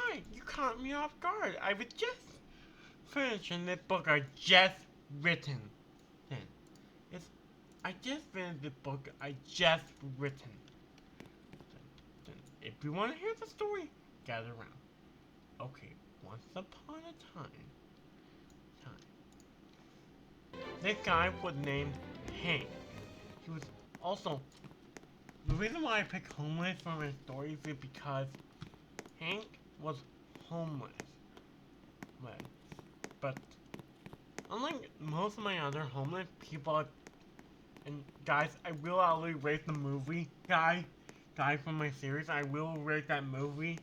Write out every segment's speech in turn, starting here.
right, you caught me off guard. I was just finishing this book I just written. Then, it's, I just finished the book I just written. Then, if you want to hear the story, gather around. Okay, once upon a this guy was named Hank. He was also, the reason why I picked homeless for my stories is because Hank was homeless. But unlike most of my other homeless people, and guys, I will actually rate the movie guy from my series. I will rate that movie.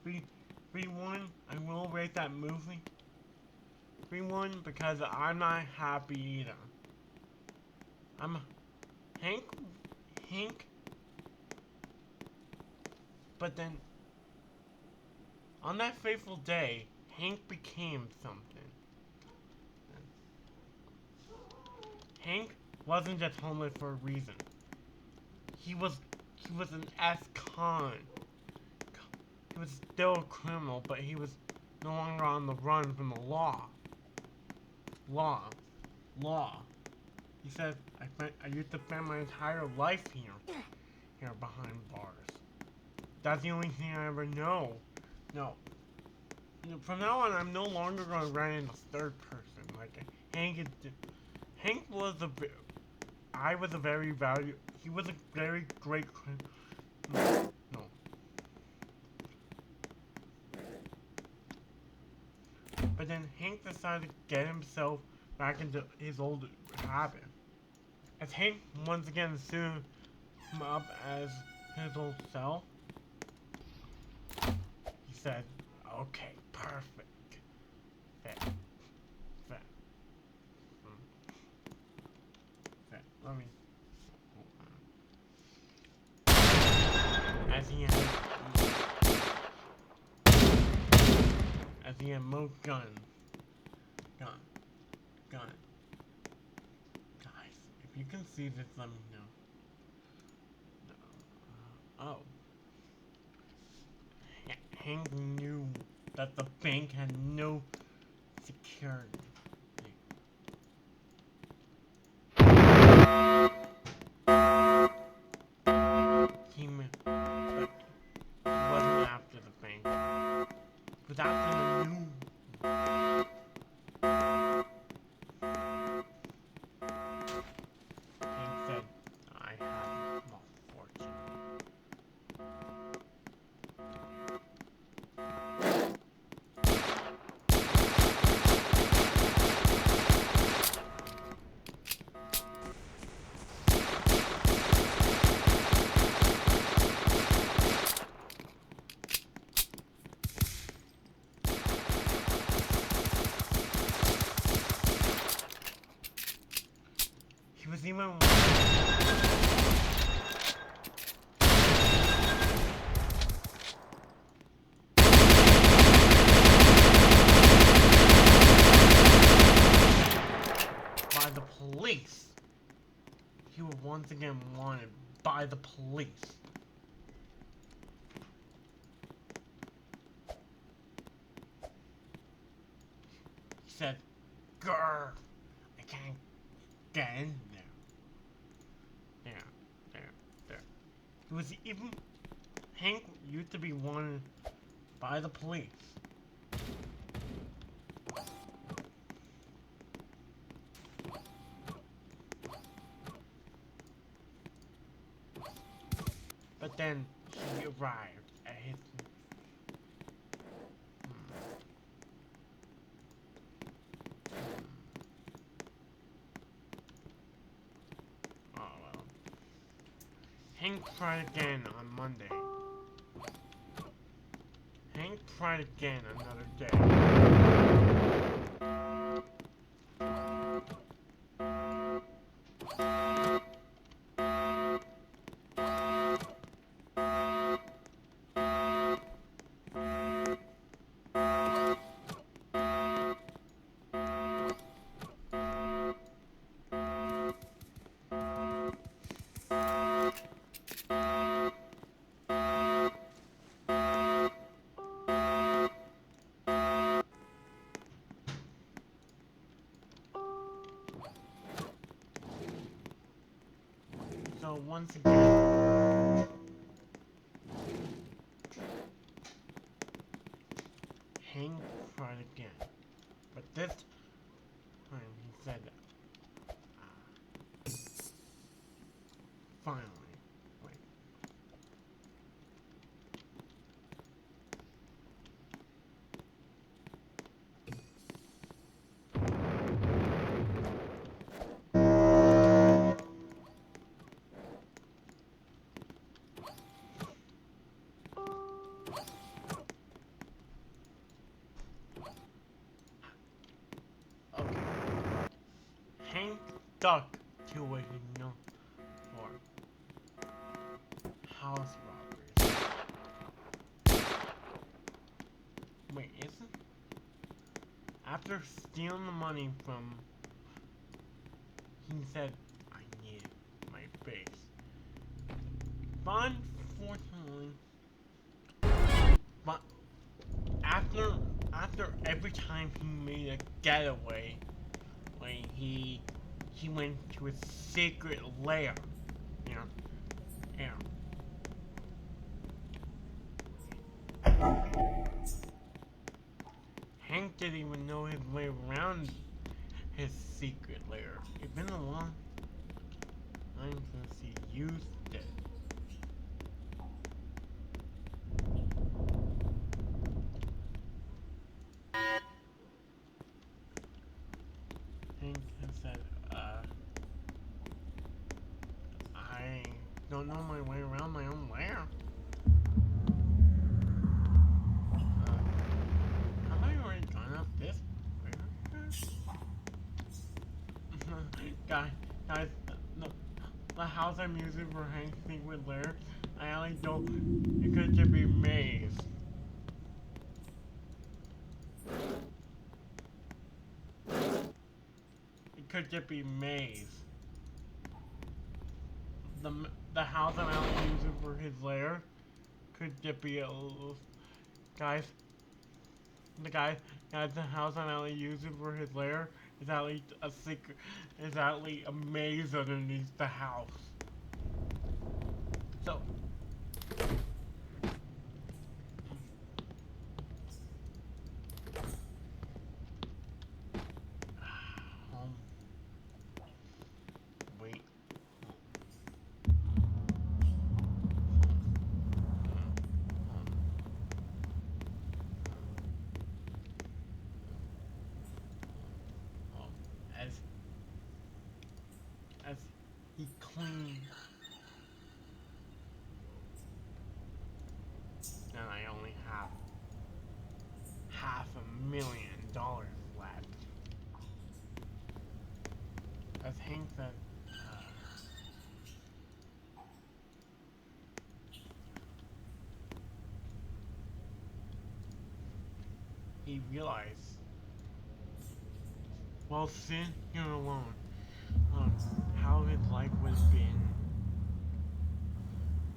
3-1. I will rate that movie 3-1 because I'm not happy either. I'm Hank. But then, on that fateful day, Hank became something. Hank wasn't just homeless for a reason. He was an ex-con. He was still a criminal, but he was no longer on the run from the law. He said, I used to spend my entire life here behind bars. That's the only thing I ever know. No. From now on, I'm no longer going to write in the third person. Like, Hank was he was a very great criminal. No. But then Hank decided to get himself back into his old habit. As Hank once again stood him up as his old self, he said, okay, perfect. Let me... As he had more guns. Gun. Guys, if you can see this, let me know. Oh. Hank knew that the bank had no security. He wasn't after the bank. He was after the new. Hank said, I have a small fortune. He was even by the police. He was once again wanted by the police. He said, grr, I can't get in there. There. He was even... Hank used to be wanted by the police. But then he arrived at his... Oh well. Hank tried again on Monday. Hank tried again another day. So once again, Hank tried again, but this time he said, finally, wait. Okay. Hank stuck to what he known for house robberies. Wait, isn't after stealing the money from he said I need my base. But unfortunately but after every time he made a getaway, when he went to his secret lair. You know, you know. Hank didn't even know his way around his secret lair. It's been a long time since he used it. Hank said, I don't know my way around my own lair. Have I already gone up this way? Guys, the house I'm using for Hank's secret lair, I only don't, it could just be maze. It could just be maze. The house I'm only using for his lair could just be a guys. The house I'm only using for his lair is actually a secret. Is actually a maze underneath the house. So. Wait. As he cleaned, and I only have $500,000 left. As Hank said, he realized, well, sitting here alone, how his life would have been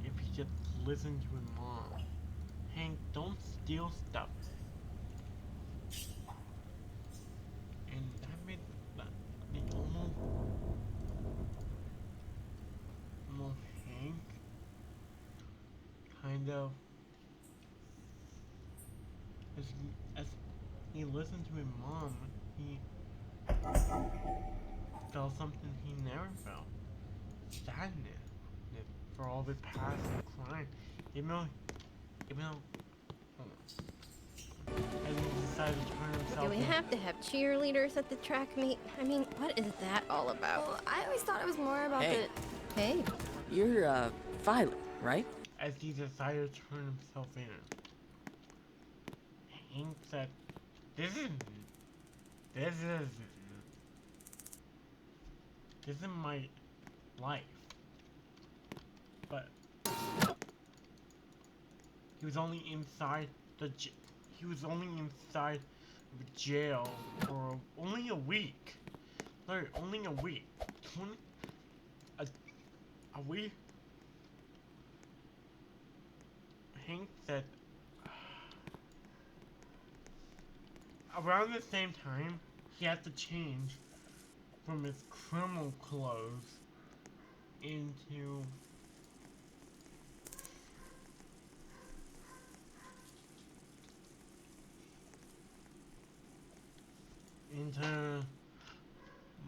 if he just listened to his mom. Hank, don't steal stuff. And that made the almost Hank kind of, as he listened to his mom, he felt something he never felt. Sadness for all of his past crime. Even though, and he decided to turn himself Do we have to have cheerleaders at the track meet? I mean, what is that all about? Well, I always thought it was more about the... Hey. You're, Violet, right? As he decided to turn himself in. Hank said, this isn't my life. But he was only inside the jail for only a week. No, only a week. A week. Hank said around the same time he had to change from his criminal clothes into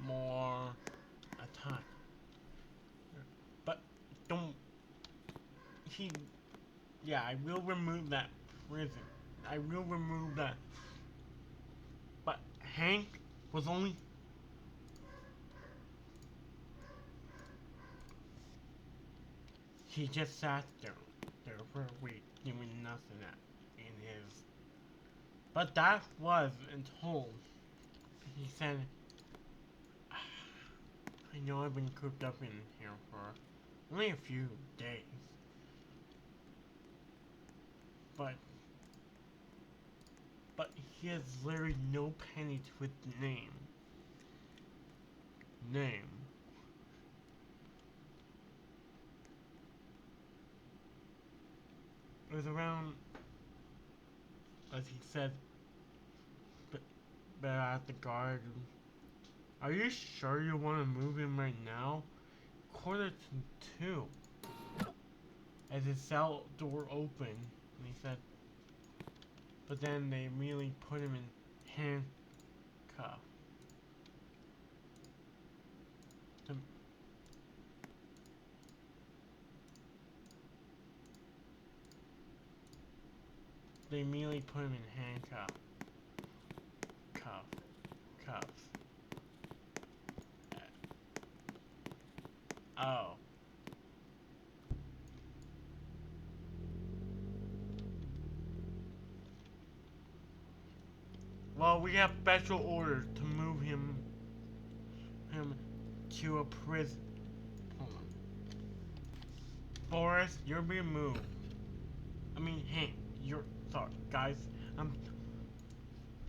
more attack. But don't he yeah, I will remove that prison. I will remove that. But Hank was only he just sat there for a week doing nothing in his. But that was until he said, I know I've been cooped up in here for only a few days. But he has literally no penny to his name. It was around, as he said, but at the guard. Are you sure you want to move him right now? 1:45. As his cell door opened, and he said, but then they immediately put him in handcuffs. They immediately put him in handcuffs. Cuffs. Oh. Well, we have special orders to move him to a prison. Hold on. Forrest, you're being moved. I mean, Hank, you're sorry, guys.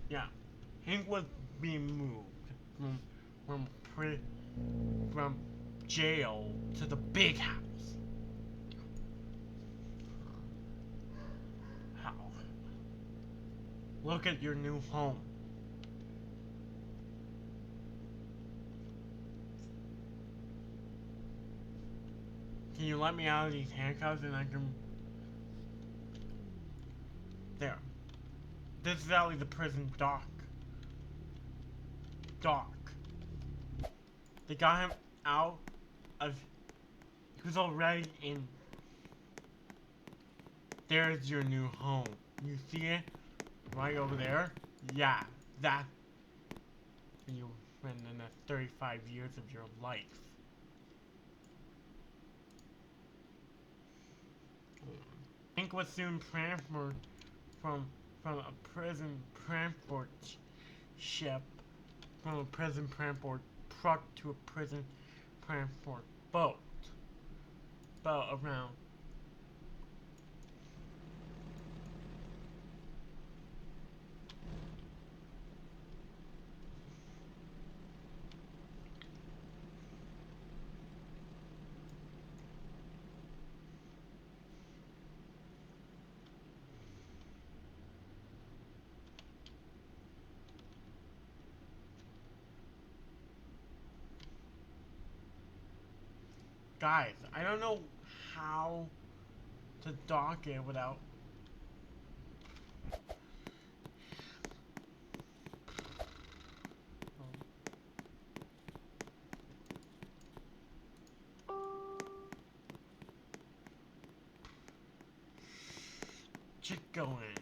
Yeah, Hank was being moved from jail to the big house. How? Look at your new home. Can you let me out of these handcuffs and I can... There. This is actually the prison dock. They got him out of... He was already in... There's your new home. You see it? Right over there? Yeah, that... You spend in the 35 years of your life. Hank was soon transferred from a prison transport ship, from a prison transport truck to a prison transport boat. Around. Guys, I don't know how to dock it without... Just go in.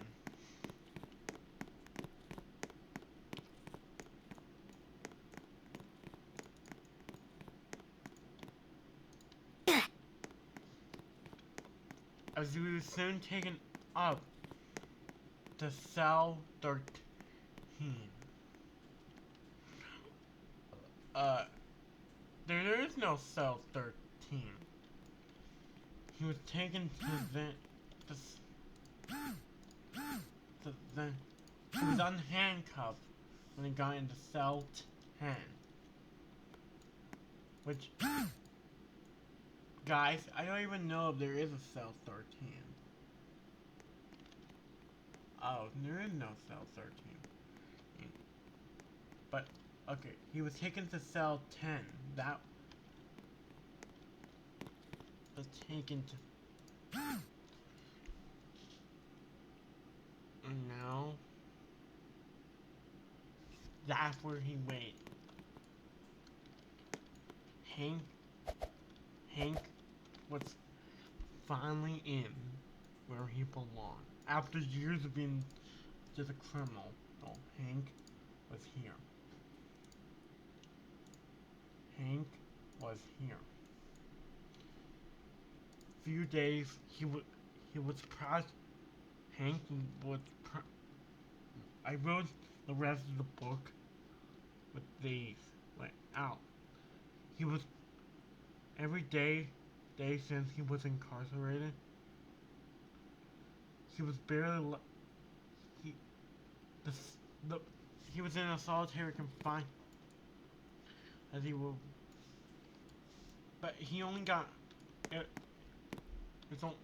As he was soon taken up to cell 13. There is no cell 13. He was taken to he was unhandcuffed when he got into cell 10. Which, guys, I don't even know if there is a cell 13. Oh, there is no cell 13. But, okay, he was taken to cell 10. was taken to. And now, that's where he wait. Hank was finally in where he belonged. After years of being just a criminal, well, Hank was here. Hank was here. Few days he was proud. Hank was. I wrote the rest of the book with these went out. He was every day since he was incarcerated. He was barely. He the he was in a solitary confinement as he will. But he only got it. It's on.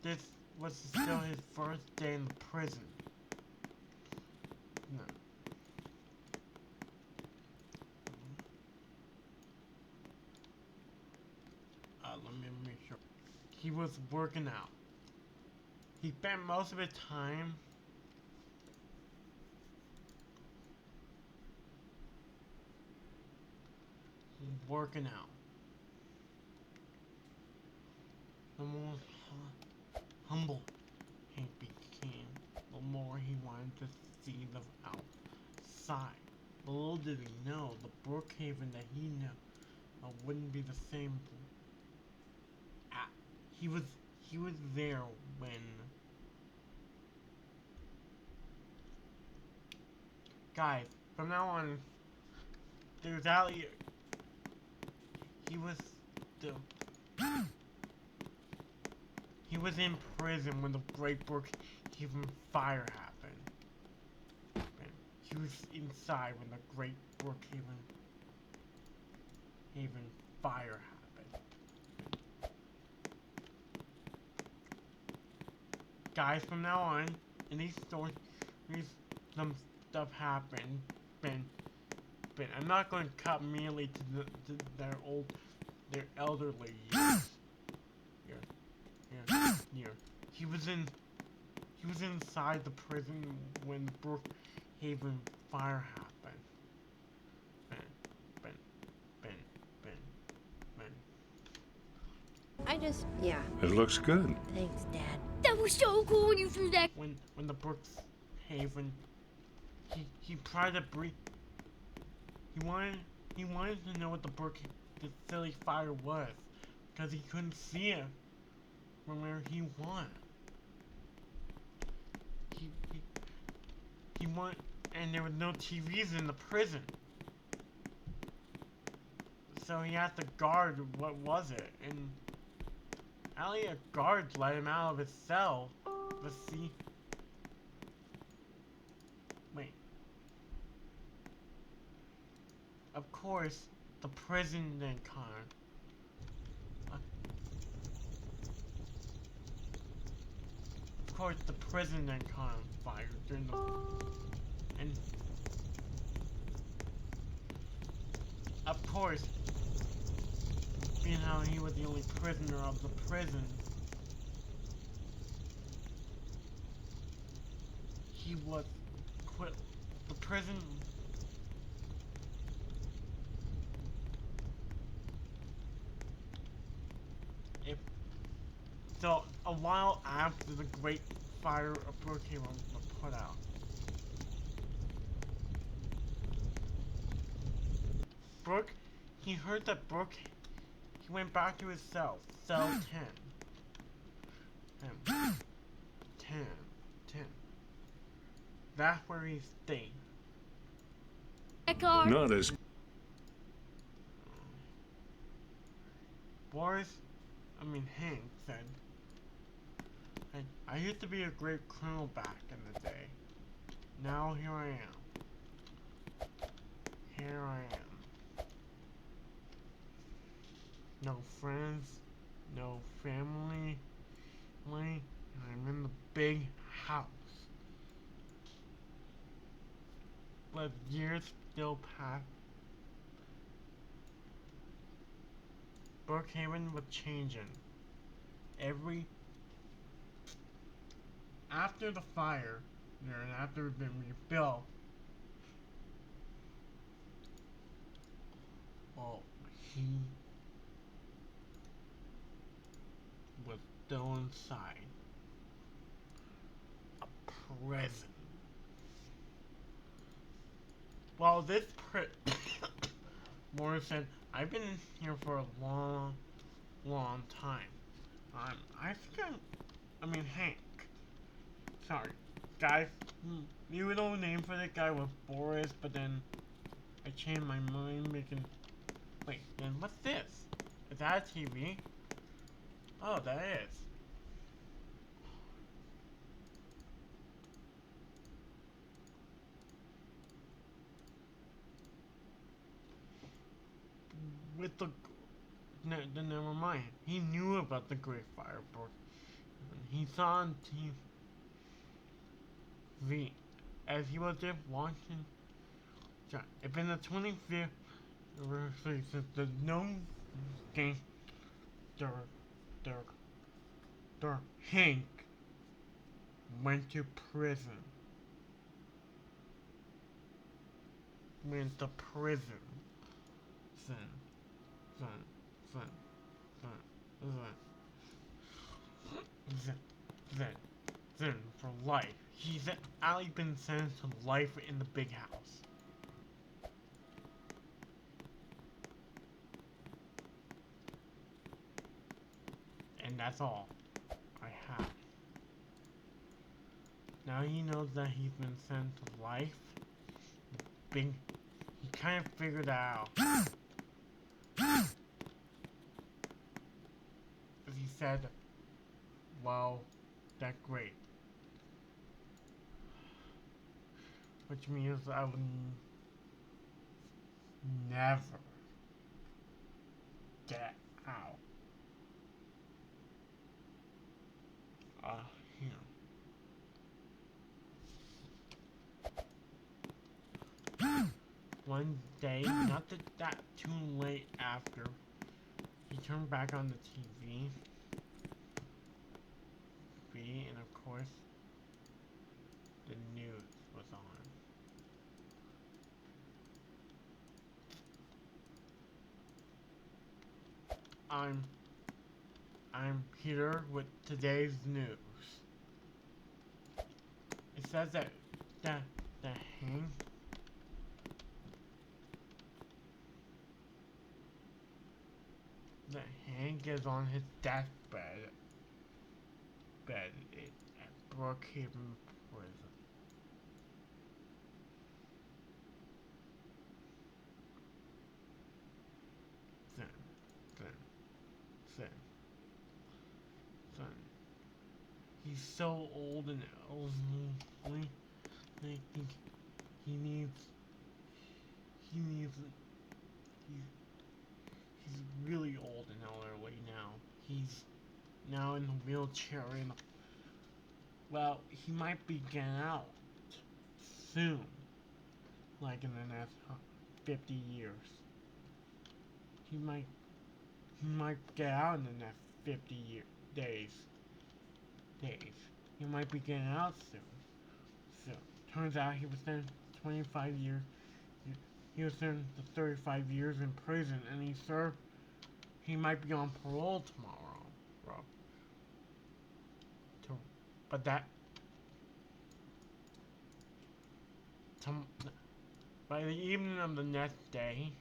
This was still his first day in the prison. No. Let me make sure. He was working out. He spent most of his time working out. The more humble Hank became, the more he wanted to see them outside. But little did he know, the Brookhaven that he knew wouldn't be the same. He was there when guys, from now on, there's Ali. He was still. He was in prison when the Great Brookhaven fire happened. And he was inside when the Great Brookhaven fire happened. Guys, from now on, in these stories, some stuff happened. But I'm not going to cut immediately to their elderly years. Here. He was inside the prison when Brookhaven fire happened. Yeah. It looks good. Thanks, Dad. That was so cool when you threw that. When the Brookhaven, he tried to breathe. He wanted to know what the silly fire was, because he couldn't see it from where he was. He wanted, and there was no TVs in the prison, so he had to guard what was it, and only a guard let him out of his cell. Let's see. Wait. Of course, the prison didn't come. Of course, the prison didn't come fire during the and of course, being how he was the only prisoner of the prison, he was quit the prison. So, a while after the Great Fire of Brookhaven was put out, he heard that he went back to his cell 10. 10. That's where he stayed. Not as Hank said, I used to be a great criminal back in the day. Now here I am. No friends, no family, and I'm in the big house. But years still pass. Brookhaven was changing. Every after the fire, and after it had been rebuilt, well, he was still inside a prison. Well, this Warren said, "I've been in here for a long time. I think I mean Hank. Sorry, guys. The original name for the guy was Boris, but then I changed my mind, making. Wait, then what's this? Is that a TV? Oh, that is. With the. Then never mind. He knew about the Great Fire. He saw on TV as he was there watching. It's been the 25th anniversary since the known game. Hank went to prison. Went to prison. Then for life. He's actually been sentenced to life in the big house. And that's all I have. Now he knows that he's been sentenced to life. He kind of figured that out. He said, well, that's great. Which means I would never get out here. One day, not that too late after, he turned back on the TV. And of course, the news was on. I'm Peter with today's news. It says that Hank is on his deathbed at Brookhaven Prison. Son. He's so old and elderly. I think he's really old and elderly now. He's now in the wheelchair and well, he might be getting out soon. Like in the next 50 years. He might get out in the next 50 days. He might be getting out soon. So, turns out he was sentenced to 25 years. He was sentenced to 35 years in prison, and he might be on parole tomorrow, bro. But by the evening of the next day,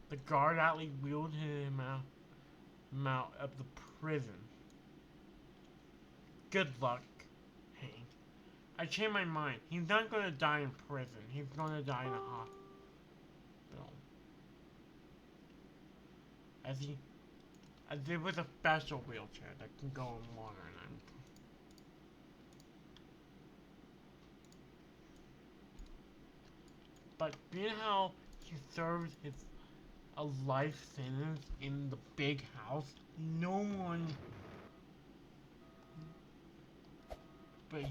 the guard actually wheeled him out of the prison. Good luck, Hank. I changed my mind. He's not gonna die in prison. He's gonna die in a hospital. As it was a special wheelchair that can go in water, and but being how he served a life sentence in the big house, no one but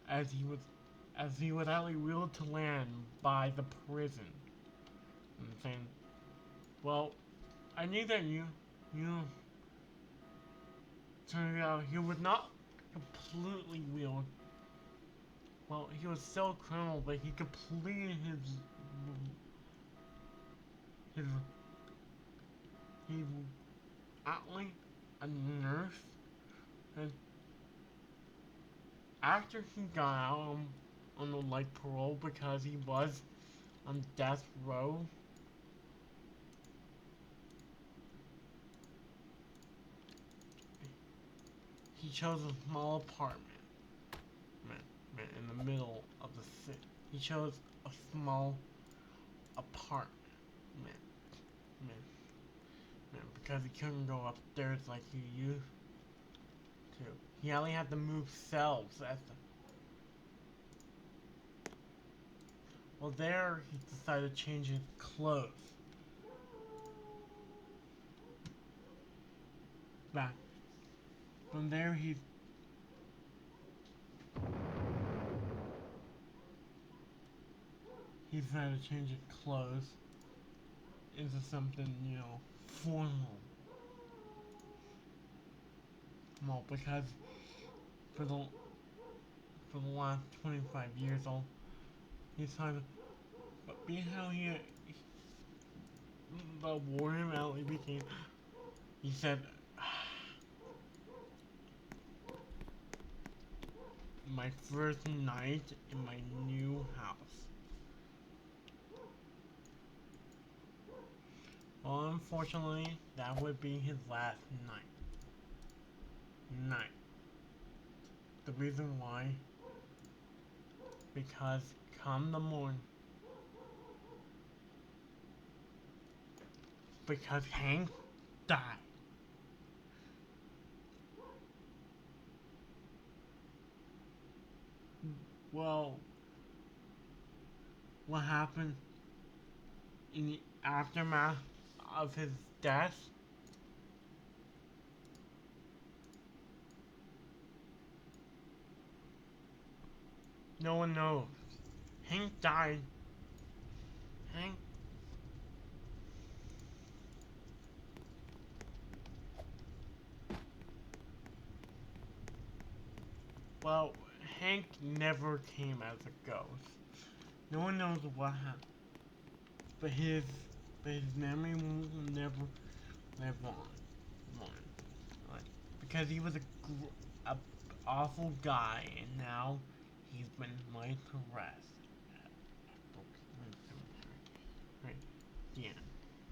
as he was actually wheeled to land by the prison And saying, well, I knew that you turned out he was not completely real. Well, he was still a criminal, but he completed his he actually a nurse, and after he got out on the like parole because he was on death row. He chose a small apartment in the middle of the city. He chose a small apartment because he couldn't go upstairs like he used to. He only had to move cells at the. Well, there he decided to change his clothes. Back. From there he decided to change his clothes into something, formal. Well, because for the last 25 years old, he's trying to, but being how the Warren Alley became, he said, my first night in my new house. Well, unfortunately, that would be his last night. The reason why, because come the morning, because Hank died. Well, what happened in the aftermath of his death? No one knows. Hank died. Hank. Well, Hank never came as a ghost. No one knows what happened. But his memory will never live on. Like, because he was a awful guy, and now he's been laid to rest at Brooklyn Cemetery. Right, the end.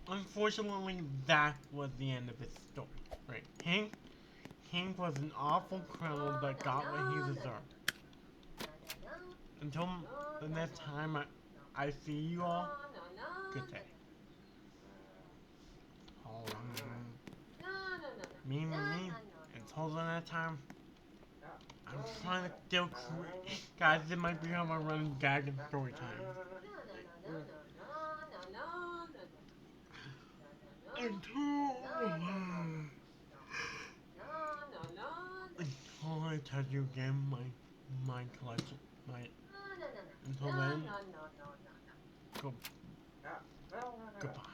Unfortunately, that was the end of his story. Right, Hank was an awful criminal that got what he deserved. Until the next time I see you all, good day. Me. Until the next time, I'm trying to still guys, it might become a running gag in story time. Until I tell you again my collection, until then, goodbye.